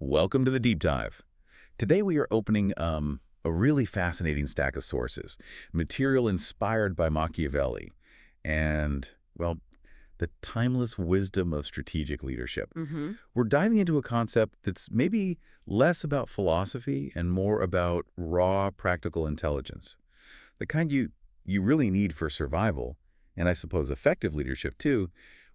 Welcome to the deep dive. Today we are opening a really fascinating stack of sources, material inspired by Machiavelli, and, well, the timeless wisdom of strategic leadership. Mm-hmm. We're diving into a concept that's maybe less about philosophy and more about raw, practical intelligence, the kind you really need for survival, and I suppose effective leadership too,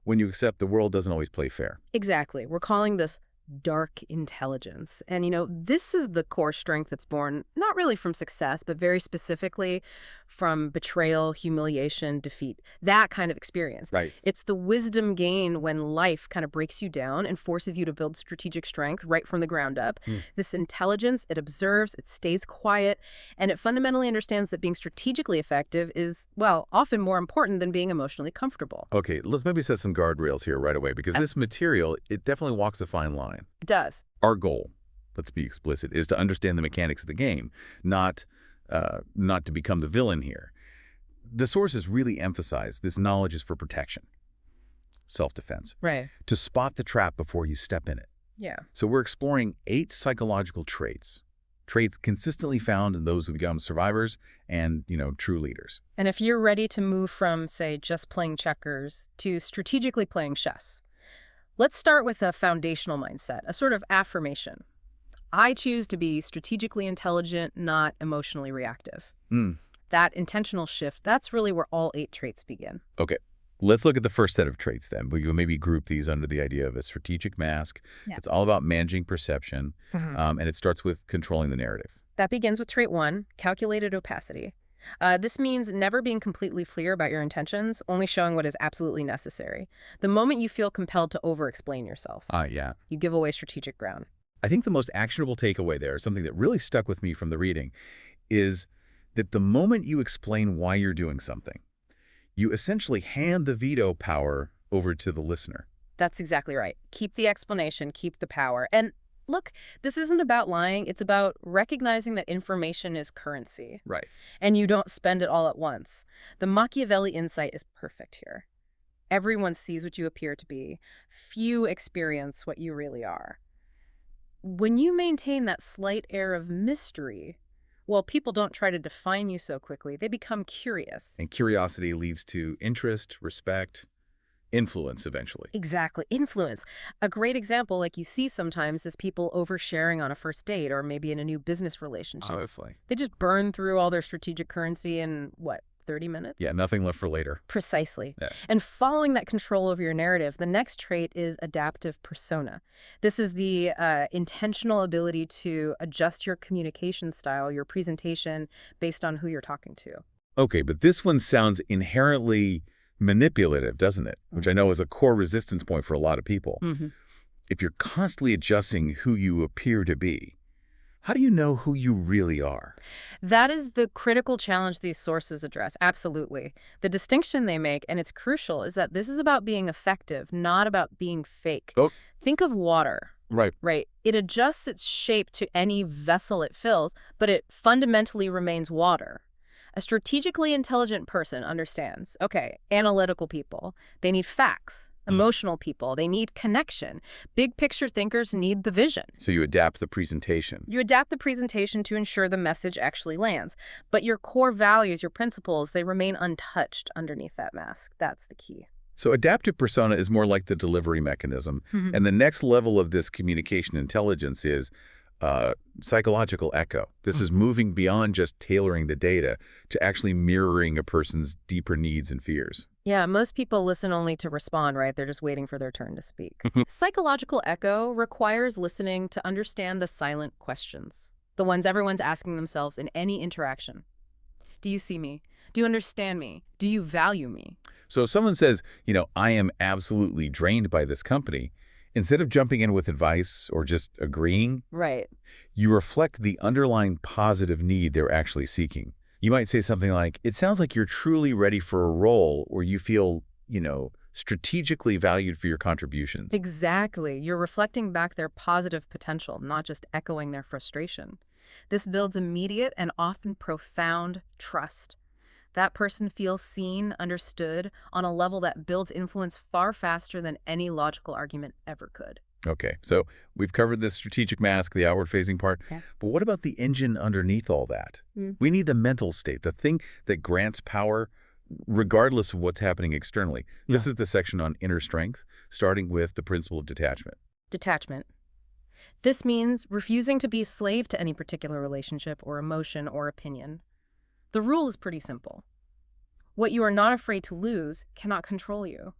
when you accept the world doesn't always play fair. Exactly. We're calling this dark intelligence. And, this is the core strength that's born not really from success, but very specifically from betrayal, humiliation, defeat, that kind of experience. Right. It's the wisdom gained when life kind of breaks you down and forces you to build strategic strength right from the ground up. This intelligence, it observes, it stays quiet, and it fundamentally understands that being strategically effective is, well, often more important than being emotionally comfortable. Okay, let's maybe set some guardrails here right away, because this material, it definitely walks a fine line. It does. Our goal, let's be explicit, is to understand the mechanics of the game, not to become the villain here. The sources really emphasize this knowledge is for protection, self-defense, Right. to spot the trap before you step in it. Yeah. So we're exploring 8 psychological traits consistently found in those who become survivors and, true leaders. And if you're ready to move from, say, just playing checkers to strategically playing chess, let's start with a foundational mindset, a sort of affirmation. I choose to be strategically intelligent, not emotionally reactive. That intentional shift, that's really where all 8 traits begin. Okay, let's look at the first set of traits then. We will maybe group these under the idea of a strategic mask. Yeah. It's all about managing perception, and it starts with controlling the narrative. That begins with trait 1, calculated opacity. This means never being completely clear about your intentions, only showing what is absolutely necessary. The moment you feel compelled to over-explain yourself, Yeah. you give away strategic ground. I think the most actionable takeaway there, something that really stuck with me from the reading, is that the moment you explain why you're doing something, you essentially hand the veto power over to the listener. That's exactly right. Keep the explanation, keep the power. And look, this isn't about lying. It's about recognizing that information is currency. Right. And you don't spend it all at once. The Machiavelli insight is perfect here. Everyone sees what you appear to be. Few experience what you really are. When you maintain that slight air of mystery, well, people don't try to define you so quickly. They become curious. And curiosity leads to interest, respect, influence eventually. Exactly. Influence. A great example, like you see sometimes, is people oversharing on a first date or maybe in a new business relationship. Hopefully. They just burn through all their strategic currency in, 30 minutes? Yeah, nothing left for later. Precisely. Yeah. And following that control over your narrative, the next trait is adaptive persona. This is the intentional ability to adjust your communication style, your presentation, based on who you're talking to. Okay, but this one sounds inherently manipulative, doesn't it? Which I know is a core resistance point for a lot of people. If you're constantly adjusting who you appear to be, how do you know who you really are? That is the critical challenge these sources address, absolutely. The distinction they make, and it's crucial, is that this is about being effective, not about being fake. Oh. Think of water. Right. Right. It adjusts its shape to any vessel it fills, but it fundamentally remains water. A strategically intelligent person understands, okay, analytical people, they need facts. Emotional people, they need connection. Big picture thinkers need the vision. So you adapt the presentation. You adapt the presentation to ensure the message actually lands. But your core values, your principles, they remain untouched underneath that mask. That's the key. So adaptive persona is more like the delivery mechanism. And the next level of this communication intelligence is psychological echo. This is moving beyond just tailoring the data to actually mirroring a person's deeper needs and fears. Yeah, most people listen only to respond, right? They're just waiting for their turn to speak. Psychological echo requires listening to understand the silent questions, the ones everyone's asking themselves in any interaction. Do you see me? Do you understand me? Do you value me? So if someone says, I am absolutely drained by this company, instead of jumping in with advice or just agreeing, Right. you reflect the underlying positive need they're actually seeking. You might say something like, it sounds like you're truly ready for a role where you feel, strategically valued for your contributions. Exactly. You're reflecting back their positive potential, not just echoing their frustration. This builds immediate and often profound trust. That person feels seen, understood, on a level that builds influence far faster than any logical argument ever could. Okay, so we've covered the strategic mask, the outward-facing part, Yeah. but what about the engine underneath all that? We need the mental state, the thing that grants power regardless of what's happening externally. This is the section on inner strength, starting with the principle of detachment. Detachment. This means refusing to be a slave to any particular relationship or emotion or opinion. The rule is pretty simple. What you are not afraid to lose cannot control you.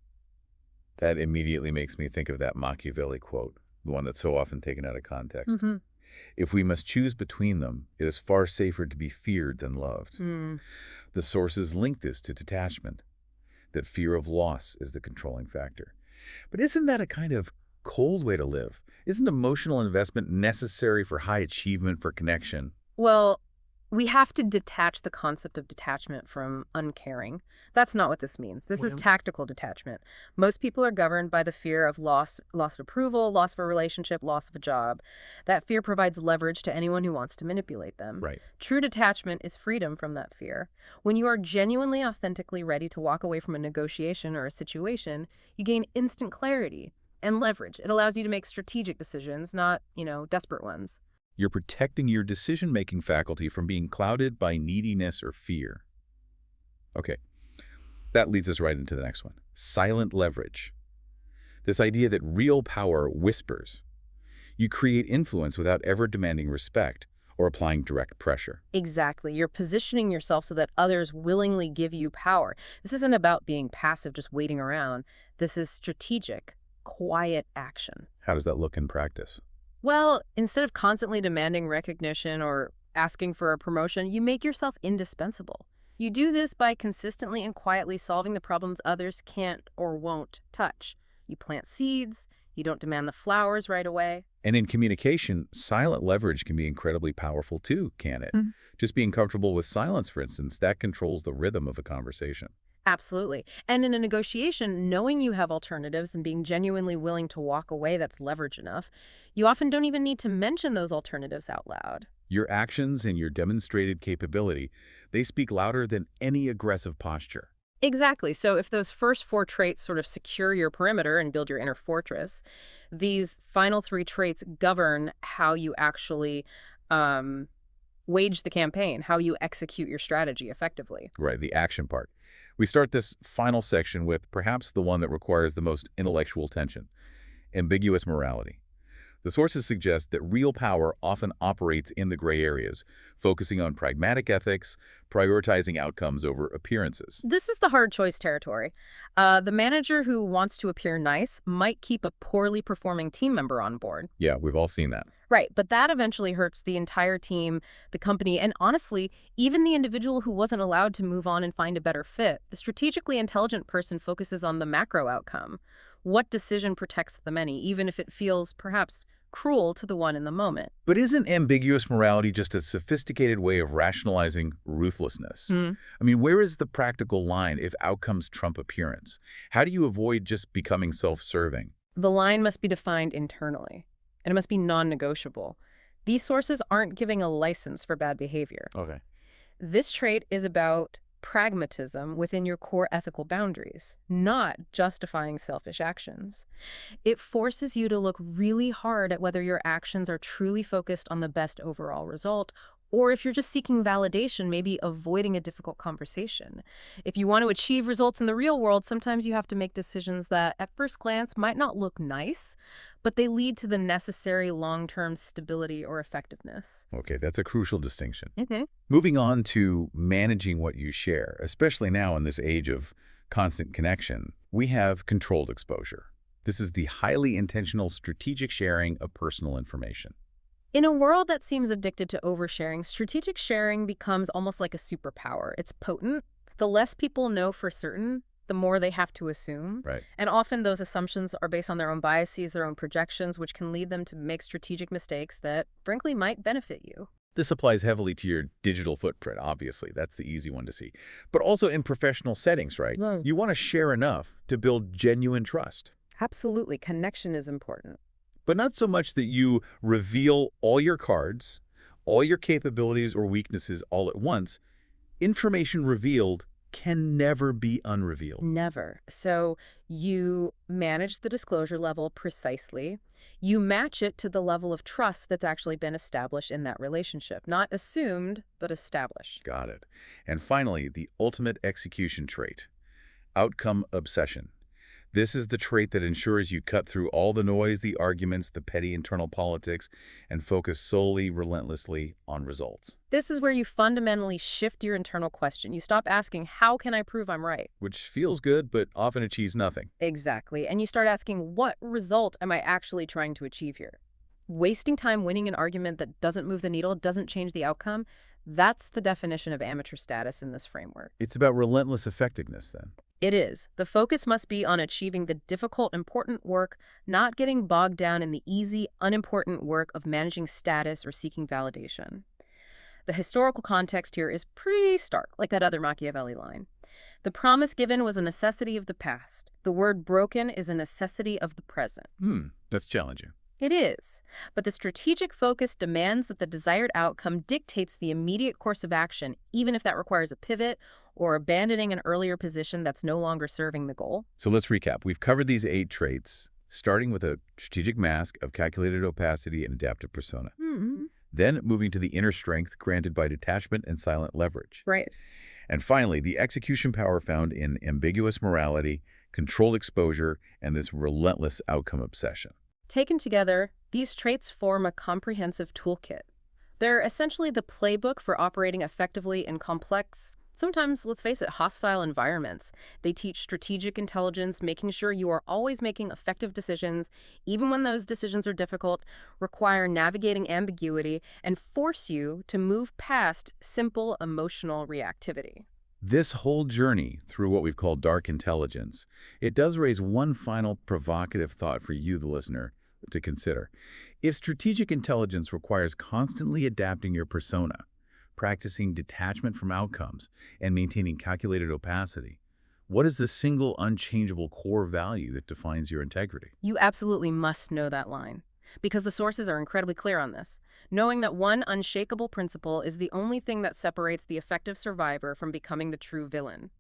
That immediately makes me think of that Machiavelli quote, the one that's so often taken out of context. Mm-hmm. If we must choose between them, it is far safer to be feared than loved. The sources link this to detachment, that fear of loss is the controlling factor. But isn't that a kind of cold way to live? Isn't emotional investment necessary for high achievement, for connection? Well, we have to detach the concept of detachment from uncaring. That's not what this means. This is tactical detachment. Most people are governed by the fear of loss of approval, loss of a relationship, loss of a job. That fear provides leverage to anyone who wants to manipulate them. Right. True detachment is freedom from that fear. When you are genuinely, authentically ready to walk away from a negotiation or a situation, you gain instant clarity and leverage. It allows you to make strategic decisions, not, desperate ones. You're protecting your decision-making faculty from being clouded by neediness or fear. Okay, that leads us right into the next one. Silent leverage. This idea that real power whispers. You create influence without ever demanding respect or applying direct pressure. Exactly. You're positioning yourself so that others willingly give you power. This isn't about being passive, just waiting around. This is strategic, quiet action. How does that look in practice? Well, instead of constantly demanding recognition or asking for a promotion, you make yourself indispensable. You do this by consistently and quietly solving the problems others can't or won't touch. You plant seeds, you don't demand the flowers right away. And in communication, silent leverage can be incredibly powerful too, can it? Mhm. Just being comfortable with silence, for instance, that controls the rhythm of a conversation. Absolutely. And in a negotiation, knowing you have alternatives and being genuinely willing to walk away, that's leverage enough. You often don't even need to mention those alternatives out loud. Your actions and your demonstrated capability, they speak louder than any aggressive posture. Exactly. So if those first four traits sort of secure your perimeter and build your inner fortress, these final three traits govern how you actually um, wage the campaign, how you execute your strategy effectively. Right, the action part. We start this final section with perhaps the one that requires the most intellectual tension, ambiguous morality. The sources suggest that real power often operates in the gray areas, focusing on pragmatic ethics, prioritizing outcomes over appearances. This is the hard choice territory. The manager who wants to appear nice might keep a poorly performing team member on board. Yeah, we've all seen that. Right, but that eventually hurts the entire team, the company, and honestly, even the individual who wasn't allowed to move on and find a better fit. The strategically intelligent person focuses on the macro outcome. What decision protects the many, even if it feels perhaps cruel to the one in the moment? But isn't ambiguous morality just a sophisticated way of rationalizing ruthlessness? I mean, where is the practical line if outcomes trump appearance? How do you avoid just becoming self-serving? The line must be defined internally, and it must be non-negotiable. These sources aren't giving a license for bad behavior. Okay. This trait is about pragmatism within your core ethical boundaries, not justifying selfish actions. It forces you to look really hard at whether your actions are truly focused on the best overall result, or if you're just seeking validation, maybe avoiding a difficult conversation. If you want to achieve results in the real world, sometimes you have to make decisions that at first glance might not look nice, but they lead to the necessary long-term stability or effectiveness. Okay, that's a crucial distinction. Mm-hmm. Moving on to managing what you share, especially now in this age of constant connection, we have controlled exposure. This is the highly intentional strategic sharing of personal information. In a world that seems addicted to oversharing, strategic sharing becomes almost like a superpower. It's potent. The less people know for certain, the more they have to assume. Right. And often those assumptions are based on their own biases, their own projections, which can lead them to make strategic mistakes that, frankly, might benefit you. This applies heavily to your digital footprint, obviously. That's the easy one to see. But also in professional settings, right? Right. You want to share enough to build genuine trust. Absolutely. Connection is important. But not so much that you reveal all your cards, all your capabilities or weaknesses all at once. Information revealed can never be unrevealed. Never. So you manage the disclosure level precisely. You match it to the level of trust that's actually been established in that relationship. Not assumed, but established. Got it. And finally, the ultimate execution trait, outcome obsession. This is the trait that ensures you cut through all the noise, the arguments, the petty internal politics, and focus solely, relentlessly on results. This is where you fundamentally shift your internal question. You stop asking, how can I prove I'm right? Which feels good, but often achieves nothing. Exactly. And you start asking, what result am I actually trying to achieve here? Wasting time winning an argument that doesn't move the needle, doesn't change the outcome, that's the definition of amateur status in this framework. It's about relentless effectiveness, then. It is. The focus must be on achieving the difficult, important work, not getting bogged down in the easy, unimportant work of managing status or seeking validation. The historical context here is pretty stark, like that other Machiavelli line. The promise given was a necessity of the past. The word broken is a necessity of the present. That's challenging. It is, but the strategic focus demands that the desired outcome dictates the immediate course of action, even if that requires a pivot or abandoning an earlier position that's no longer serving the goal. So let's recap. We've covered these 8 traits, starting with a strategic mask of calculated opacity and adaptive persona. Then moving to the inner strength granted by detachment and silent leverage. Right. And finally, the execution power found in ambiguous morality, controlled exposure, and this relentless outcome obsession. Taken together, these traits form a comprehensive toolkit. They're essentially the playbook for operating effectively in complex, sometimes, let's face it, hostile environments. They teach strategic intelligence, making sure you are always making effective decisions, even when those decisions are difficult, require navigating ambiguity, and force you to move past simple emotional reactivity. This whole journey through what we've called dark intelligence, it does raise one final provocative thought for you, the listener, to consider. If strategic intelligence requires constantly adapting your persona, practicing detachment from outcomes, and maintaining calculated opacity, what is the single unchangeable core value that defines your integrity? You absolutely must know that line, because the sources are incredibly clear on this. Knowing that one unshakable principle is the only thing that separates the effective survivor from becoming the true villain.